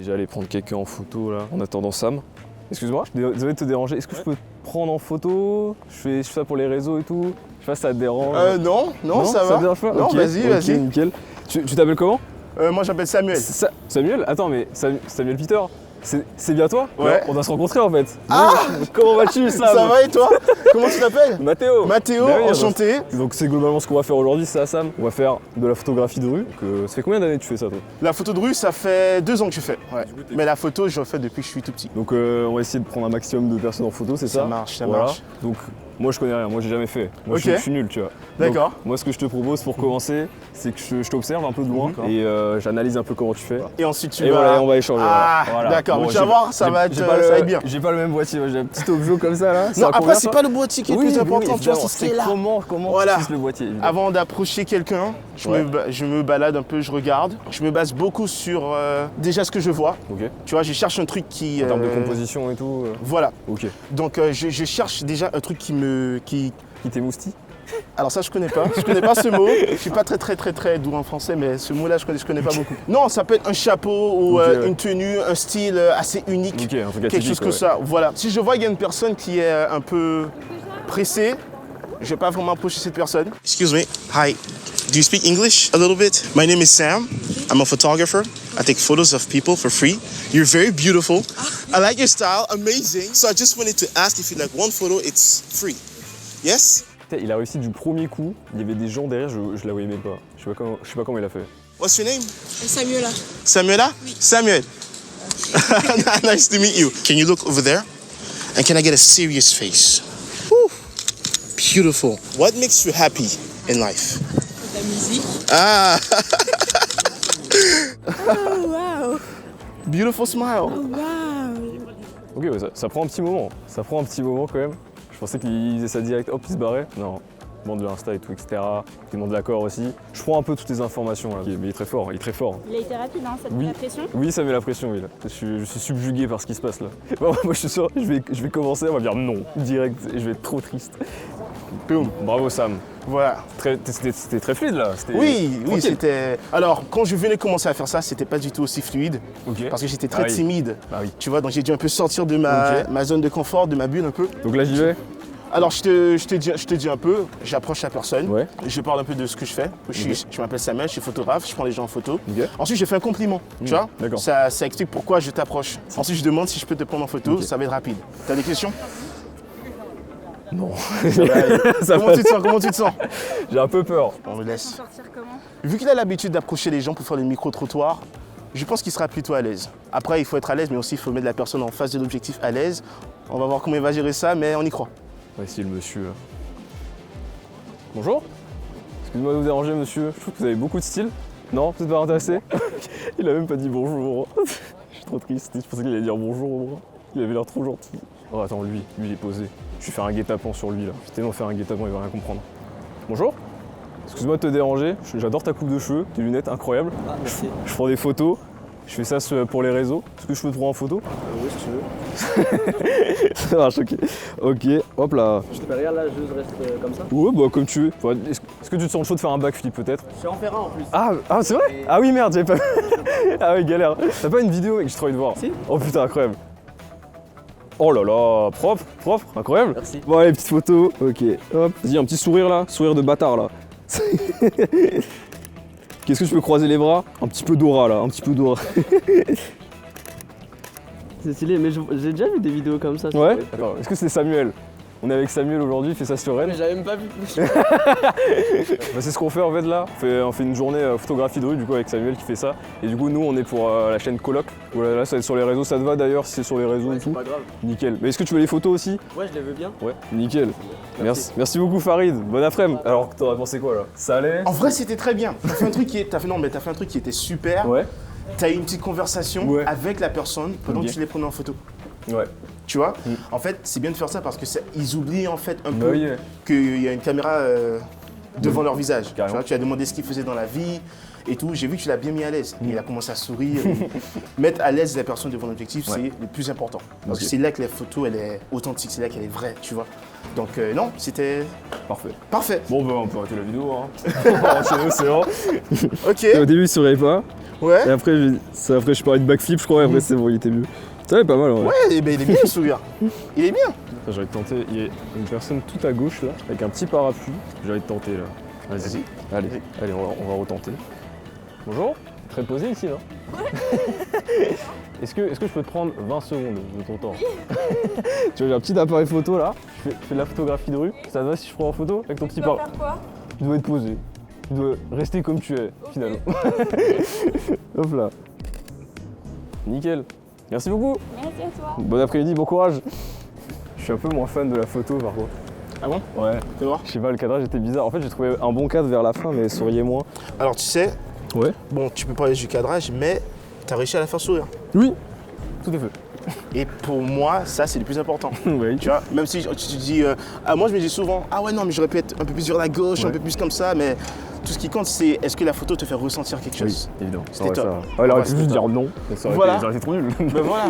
J'allais prendre quelqu'un en photo là, en attendant Sam. Excuse-moi, désolé de te déranger. Est-ce que je peux te prendre en photo? Je fais ça pour les réseaux et tout. Je sais pas si ça te dérange. Non, ça va. Ça te dérange pas? Non, Ok, vas-y. Nickel. Tu t'appelles comment? Moi j'appelle Samuel. Samuel? Attends, mais Samuel Peter, c'est bien toi? Ouais. On doit se rencontrer en fait. Ah Oui. Comment vas-tu, Sam? Ça va et toi? Comment tu t'appelles? Mathéo. Mathéo, Bah oui, enchanté. Donc c'est globalement ce qu'on va faire aujourd'hui, c'est ça, Sam? On va faire de la photographie de rue. Donc, ça fait combien d'années que tu fais ça, toi? La photo de rue, ça fait 2 ans que je fais. Ouais. Mais la photo, je fais depuis que je suis tout petit. Donc on va essayer de prendre un maximum de personnes en photo, c'est ça? Ça marche, ça Voilà. marche. Donc moi je connais rien, moi j'ai jamais fait. Moi Ok. je suis nul, tu vois. D'accord. Donc, moi ce que je te propose pour commencer, c'est que je t'observe un peu de loin D'accord. et j'analyse un peu comment tu fais. Et ensuite tu Et vas... voilà, on va échanger. Ah, voilà. d'accord. Bon, Mais tu vas voir, ça va être bien. J'ai pas le même boîtier, moi, j'ai un petit objet comme ça là. Non, après, c'est pas le boîtier qui est le plus important, tu vois, c'est ce qui est là. Comment Voilà. tu utilises le boîtier, évidemment. Avant d'approcher quelqu'un, je me balade un peu, je regarde. Je me base beaucoup sur déjà ce que je vois. Ok. Tu vois, je cherche un truc qui... En termes de composition et tout. Voilà. Ok. Donc je cherche déjà un truc qui Qui t'émoustille? Alors ça je connais pas. Je connais pas ce mot. Je suis pas très doué en français, mais ce mot-là je connais pas beaucoup. Non, ça peut être un chapeau ou une tenue, un style assez unique. Ok, un truc Quelque atypique, chose comme ouais. ça. Voilà. Si je vois qu'il y a une personne qui est un peu pressée, je vais pas vraiment approcher cette personne. Excuse me. Hi. Do you speak English a little bit? My name is Sam. I'm a photographer. I take photos of people for free. You're very beautiful. I like your style. Amazing. So I just wanted to ask if you like one photo, it's free. Yes? Il a réussi du premier coup, il y avait des gens derrière, je la voyais même pas. Je sais pas comment il a fait. What's your name? Samuela. Samuela? Oui. Samuel. Nice to meet you. Can you look over there? And can I get a serious face? Whew. Beautiful. What makes you happy in life? La musique. Ah! Oh, wow. Beautiful smile. Wow. Ok, ouais, ça prend un petit moment. Ça prend un petit moment quand même. Je pensais qu'il faisait ça direct, hop, il se barrait. Non, il demande de l'Insta et tout, etc. Il demande l'accord aussi. Je prends un peu toutes les informations là. Mais il est très fort, il est très fort. Il a été rapide, hein, ça te Oui. met la pression. Oui, ça met la pression, oui. Là. Je suis subjugué par ce qui se passe là. Bon, moi je suis sûr, je vais commencer, on va dire non, direct, et je vais être trop triste. Boum. Bravo Sam. Voilà. C'était très fluide là. Oui, tranquille. c'était... Alors, quand je venais commencer à faire ça, c'était pas du tout aussi fluide. Ok. Parce que j'étais très Ah oui. timide. Bah oui. Tu vois, donc j'ai dû un peu sortir de ma zone de confort, de ma bulle un peu. Donc là j'y vais. Alors, je te dis un peu, j'approche la personne, Ouais. je parle un peu de ce que je fais. Je m'appelle Samuel, je suis photographe, je prends les gens en photo. Ok. Ensuite, je fais un compliment, tu vois. d'accord. Ça explique pourquoi je t'approche. Ensuite, je demande si je peux te prendre en photo, Ok. ça va être rapide. T'as des questions? Non. Ça va aller. Comment tu te sens? J'ai un peu peur. On me laisse. Sortir comment? Vu qu'il a l'habitude d'approcher les gens pour faire les micro-trottoirs, je pense qu'il sera plutôt à l'aise. Après, il faut être à l'aise, mais aussi il faut mettre la personne en face de l'objectif à l'aise. On va voir comment il va gérer ça, mais on y croit. On va essayer le monsieur. Bonjour. Excusez-moi de vous déranger, monsieur. Je trouve que vous avez beaucoup de style. Non, vous êtes pas intéressé? Il a même pas dit bonjour. Je suis trop triste. Je pensais qu'il allait dire bonjour. Moi. Il avait l'air trop gentil. Oh, attends, lui, il est posé. Je vais faire un guet-apens sur lui là. Je vais tellement faire un guet-apens, il va rien comprendre. Bonjour. Excuse-moi de te déranger. J'adore ta coupe de cheveux, tes lunettes incroyables. Ah, merci. Je prends des photos. Je fais ça pour les réseaux. Est-ce que je peux te prendre en photo? Oui, si tu veux. Ça marche, ok. Ok, hop là. Je te fais rien là, je reste comme ça. Ouais, bah comme tu veux. Est-ce que tu te sens chaud de faire un backflip peut-être? Je sais en faire un en plus. Ah c'est vrai? Ah oui, merde, j'avais pas. Ah oui, galère. T'as pas une vidéo que j'ai trop envie de voir? Si. Oh putain, incroyable. Oh là là, propre, incroyable. Merci. Bon, allez, petite photo. Ok, hop. Vas-y, un petit sourire là, sourire de bâtard là. Qu'est-ce que je peux croiser les bras? Un petit peu d'aura là, un petit peu d'aura. C'est stylé, mais j'ai déjà vu des vidéos comme ça. Ouais? D'accord. Est-ce que c'est Samuel? On est avec Samuel aujourd'hui, il fait ça sur Mais elle. j'avais même pas vu. Bah, c'est ce qu'on fait en fait là. On fait une journée photographie de rue du coup avec Samuel qui fait ça. Et du coup nous on est pour la chaîne Coloc. Voilà, là ça va être sur les réseaux, ça te va d'ailleurs si c'est sur les réseaux et C'est tout. pas grave. Nickel. Mais est-ce que tu veux les photos aussi? Ouais, je les veux bien. Ouais. Nickel. Merci beaucoup Farid. Bon après-midi. Alors t'aurais pensé quoi là? Ça allait? En vrai, c'était très bien. T'as fait un truc t'as fait un truc qui était super. Ouais. T'as eu une petite conversation Ouais. avec la personne pendant Ok. que tu les prenais en photo. Ouais. Tu vois? En fait, c'est bien de faire ça parce que ils oublient en fait un Bah peu oui, ouais. qu'il y a une caméra devant leur visage. Tu Carrément. vois, tu as demandé ce qu'ils faisaient dans la vie et tout. J'ai vu que tu l'as bien mis à l'aise. Il a commencé à sourire. Et mettre à l'aise la personne devant l'objectif, c'est le plus important. Parce que c'est là que la photo, elle est authentique, c'est là qu'elle est vraie, tu vois. Donc non, c'était Parfait. parfait. Bon, bah, on peut arrêter la vidéo. Hein. On va enchaîner, c'est bon. Ok, Au début, il souriait pas. Et ouais. après, je parlais de backflip, je crois. Et après, c'est bon, il était mieux. Ça va pas mal, en vrai. Ouais, eh ben, il est bien le sourire. Il est bien. J'ai envie de tenter. Il y a une personne tout à gauche, là, avec un petit parapluie. J'ai envie de tenter, là. Vas-y. Allez, on va retenter. Bonjour. Très posé ici, là. Ouais. Est-ce que je peux te prendre 20 secondes de ton temps? Tu vois, j'ai un petit appareil photo, là. Je fais de la photographie de rue. Ça te va si je prends en photo avec ton petit parapluie? Faire quoi? Tu dois être posé. Tu dois rester comme tu es, finalement. Hop là. Nickel. Merci beaucoup. Merci à toi. Bon après-midi, bon courage. Je suis un peu moins fan de la photo, par contre. Ah bon? Ouais. Fais voir. Je sais pas, le cadrage était bizarre. En fait, j'ai trouvé un bon cadre vers la fin, mais souriez moins. Alors tu sais, Ouais. bon, tu peux parler du cadrage, mais tu as réussi à la faire sourire. Oui. Tout à fait. Et pour moi, ça, c'est le plus important. Oui. Tu vois, même si tu te dis... moi, je me dis souvent, ah ouais, non, mais j'aurais pu être un peu plus sur la gauche, un Ouais. peu plus comme ça, mais tout ce qui compte, c'est est-ce que la photo te fait ressentir quelque chose. Évidemment. C'était top. Elle aurait Ouais, pu c'était juste top. dire non. Ça aurait Voilà. été- ça aurait été trop nul. Ben voilà.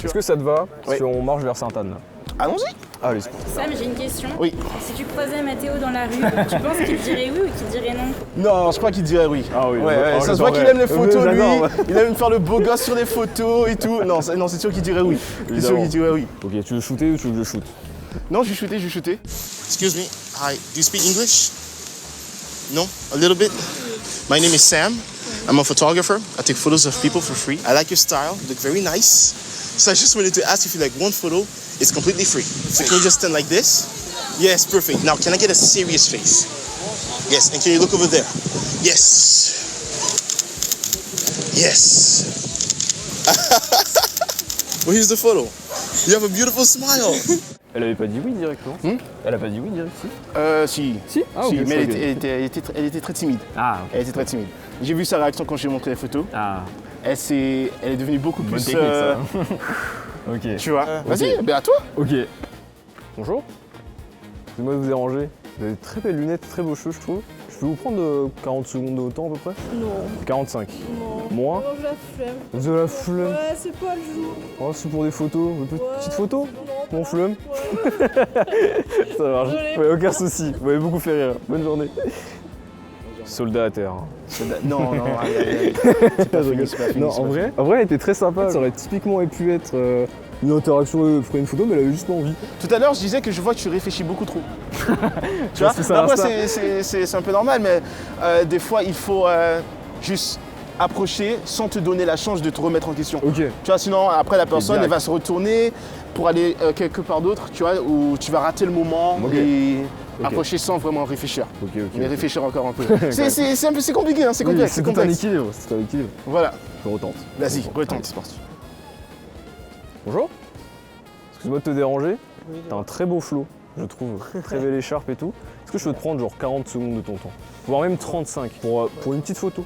Est-ce que ça te va Oui. si on marche vers Sainte-Anne là? Allons-y. Allez. Sam, j'ai une question. Oui. Si tu croisais Mathéo dans la rue, tu penses qu'il dirait oui ou qu'il dirait non? Non, je crois qu'il dirait oui. Ah oui, Ouais, bah, ouais, ah, ça se voit qu'il j'adorerais. aime les photos, Ouais, lui. j'adore, ouais. Il aime faire le beau gosse sur les photos et tout. Non, c'est sûr qu'il dirait oui. C'est sûr Évidemment. qu'il dirait oui. Ok, tu veux shooter ou tu veux que je shoot? Non, je vais shooter. Excuse me. Hi. Do you speak English? No? A little bit? My name is Sam. I'm a photographer. I take photos of people for free. I like your style. You look very nice. So I just wanted to ask if you like one photo. It's completely free. So can you just stand like this? Yes, perfect. Now, can I get a serious face? Yes, and can you look over there? Yes. Yes. Well, here's the photo. You have a beautiful smile. Elle avait pas dit oui directement? Elle a pas dit oui direct, si? Si. Si? Ah, ok, Si, mais je crois elle était très timide. Ah, Elle était très timide. J'ai vu sa réaction quand j'ai montré les photos. Ah, Elle est devenue beaucoup bonne plus. technique ça. Ok. Tu vois. Vas-y, ben à toi. Ok. Bonjour. Excusez-moi de vous déranger. Vous avez de très belles lunettes, très beaux cheveux, je trouve. Je peux vous prendre 40 secondes de temps à peu près? Non. 45. Non. Moins? Non, j'ai la flemme. De la flemme. Ouais, c'est pas le jour. Oh, c'est pour des photos. Une petite photo? Non, Mon flemme. Ouais. Ça marche. Désolé. Ouais, aucun souci. Vous m'avez beaucoup fait rire. Bonne journée. Soldat à terre. Non, c'est pas fini, c'est pas fini. Non, c'est en pas vrai, elle était très sympa. Ça aurait typiquement pu être une interaction, ferait une photo, mais elle avait juste pas envie. fini. Tout à l'heure, je disais que je vois que tu réfléchis beaucoup trop. Tu vois. c'est ça, Après, Insta. c'est un peu normal, mais des fois, il faut juste approcher sans te donner la chance de te remettre en question. Ok. Tu vois, sinon, après, la personne, direct. elle va se retourner pour aller quelque part d'autre, tu vois, où tu vas rater le moment Ok. et Ok. approcher sans vraiment réfléchir. Ok. Mais réfléchir encore un peu. C'est compliqué, hein, c'est complexe. C'est tout un complexe. équilibre. C'est un équilibre. Voilà, Je retente. vas-y, Allez, retente. c'est parti. Bonjour. Excuse-moi de te déranger. T'as un très beau flow, je trouve. Très belle écharpe et tout. Est-ce que je peux te prendre genre 40 secondes de ton temps? Voire même 35 pour une petite photo.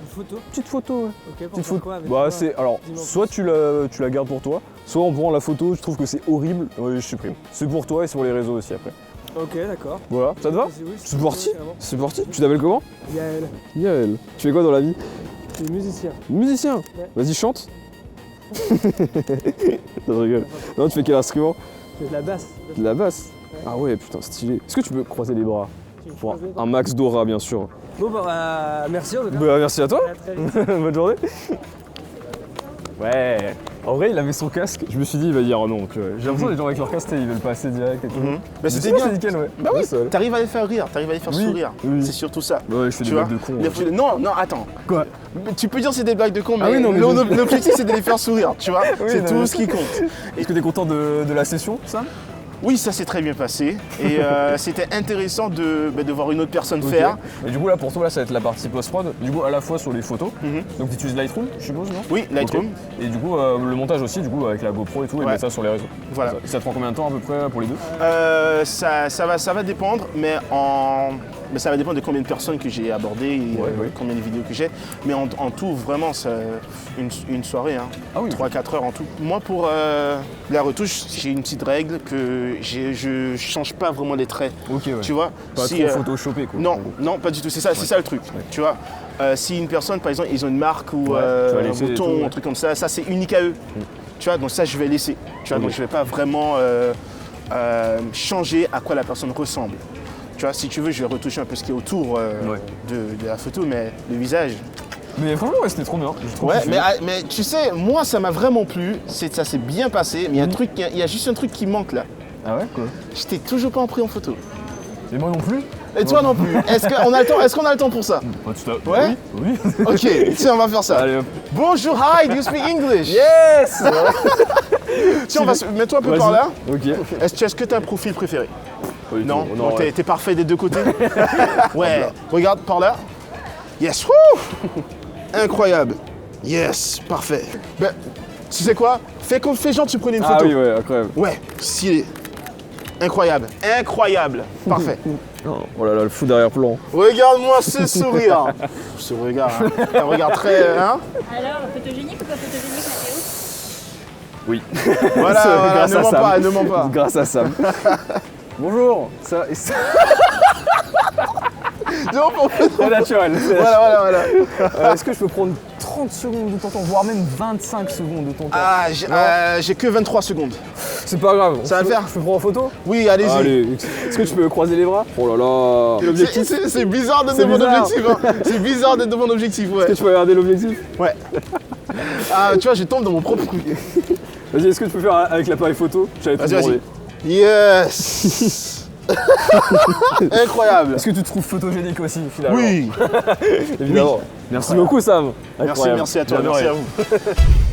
Une photo? Petite photo, ouais. Ok, pour Petite faire photo. quoi avec Bah quoi c'est alors Dis-moi soit tu la gardes pour toi, soit en prend la photo, je trouve que c'est horrible, oui je supprime. C'est pour toi et c'est pour les réseaux aussi après. Ok, d'accord. Voilà, ça te va? Oui, C'est parti? carrément. C'est parti. Tu t'appelles comment? Yael, Yael. Tu fais quoi dans la vie? je suis musicien. Musicien. Ouais. Vas-y chante. Ça rigole. Non tu fais quel instrument? Je fais de la basse. De la basse. Ah ouais putain stylé. Est-ce que tu peux croiser les bras? Tu Pour croises les un max d'aura bien sûr. Bon, bah, merci en tout cas. Bah merci à toi. À très vite. Bonne journée. Ouais. En vrai, il avait son casque. Je me suis dit, il va dire non. Tu vois. J'ai l'impression que les gens avec leur casque, ils veulent passer direct et tout. Bah, Mais c'était sinon, bien. c'est nickel, ouais. Bah oui, Ouais, ça allait. t'arrives à les faire rire, t'arrives à les faire Oui, sourire. oui. C'est surtout ça. Ouais, je fais des Tu vois, blagues de con. Non, attends. Quoi? Tu peux dire c'est des blagues de con, mais, Ah oui, non, mais l'objectif c'est de les faire sourire, tu vois. Oui, c'est non, tout mais- ce qui compte. Est-ce que t'es content de la session, Sam? Oui, ça s'est très bien passé. Et c'était intéressant de voir une autre personne Ok. faire. Et du coup, là, pour toi, là, ça va être la partie post-prod. Du coup, à la fois sur les photos. Mhm. Donc, tu utilises Lightroom, je suppose, non? Oui, Lightroom. Ok. Et du coup, le montage aussi, du coup, avec la GoPro et tout, et Ouais. mettre ça sur les réseaux. Voilà. Ça te prend combien de temps à peu près pour les deux? Ça va dépendre, mais ça va dépendre de combien de personnes que j'ai abordées et Ouais. combien de vidéos que j'ai. Mais en tout, vraiment, c'est une soirée, hein. Ah oui. 3-4 heures en tout. Moi, pour la retouche, j'ai une petite règle que je change pas vraiment les traits. Ok, ouais. Tu vois, Pas si, trop photoshopé, quoi. non, pas du tout. C'est ça le truc. Ouais. Tu vois, Si une personne, par exemple, ils ont une marque ou Ouais, tu vas un laisser et bouton, tout, ouais. un truc comme ça c'est unique à eux. Tu vois, donc ça, je vais laisser. Tu vois, Ok. donc je vais pas vraiment changer à quoi la personne ressemble. Tu vois, si tu veux, je vais retoucher un peu ce qui est autour Ouais. de la photo, mais le visage. Mais franchement, ouais, c'était trop bien. J'ai trop Ouais, kiffé. mais tu sais, moi, ça m'a vraiment plu. Ça s'est bien passé, mais il y a juste un truc qui manque là. Ah ouais, quoi? Je t'ai toujours pas pris en photo. Et moi non plus? Et toi non plus. Est-ce qu'on a le temps? Est-ce qu'on a le temps pour ça? Pas tout à Ouais? Oui. Ok, tiens, on va faire ça. Allez hop. Bonjour, hi, do you speak English? Yes! Tiens, mets-toi un peu Vas-y. par là. Ok. Est-ce que tu as un profil préféré? Pas du Non, tout. donc ouais. t'es parfait des deux côtés. Ouais, regarde par là. Yes, wouh! Incroyable. Yes, parfait. Ben, tu sais quoi? Fais genre que tu prenais une Ah photo. oui, ouais, incroyable. Ouais, stylé. Incroyable, incroyable. Parfait. Oh là là, le fou derrière-plan. Regarde-moi ce sourire. Ce regard, hein. Un regard très... Hein? Alors, photogénique ou pas photogénique, Mathéo? Oui. Voilà, voilà, grâce ne à mens Sam. pas, ne mens pas. Grâce à Sam. Bonjour. Ça, Non, pour- c'est naturel. Voilà. Est-ce que je peux prendre 30 secondes de ton temps, voire même 25 secondes de ton temps? Ah, j'ai que 23 secondes. C'est pas grave. Ça va le faire. Je peux prendre en photo? Oui, allez-y. Allez. Est-ce que tu peux croiser les bras? Oh là là. L'objectif. C'est bizarre d'être C'est de mon bizarre. objectif. Hein. C'est bizarre d'être de mon objectif, Est-ce que ouais. tu peux regarder l'objectif? Ouais. Ah, tu vois, je tombe dans mon propre truc. Vas-y, est-ce que tu peux faire avec l'appareil photo? J'allais te Vas-y, demander. vas-y. Yes. Incroyable. Est-ce que tu te trouves photogénique aussi, finalement? Oui. Évidemment. Merci beaucoup, Sam. Merci, Incroyable. merci à toi, J'ai merci adoré. à vous.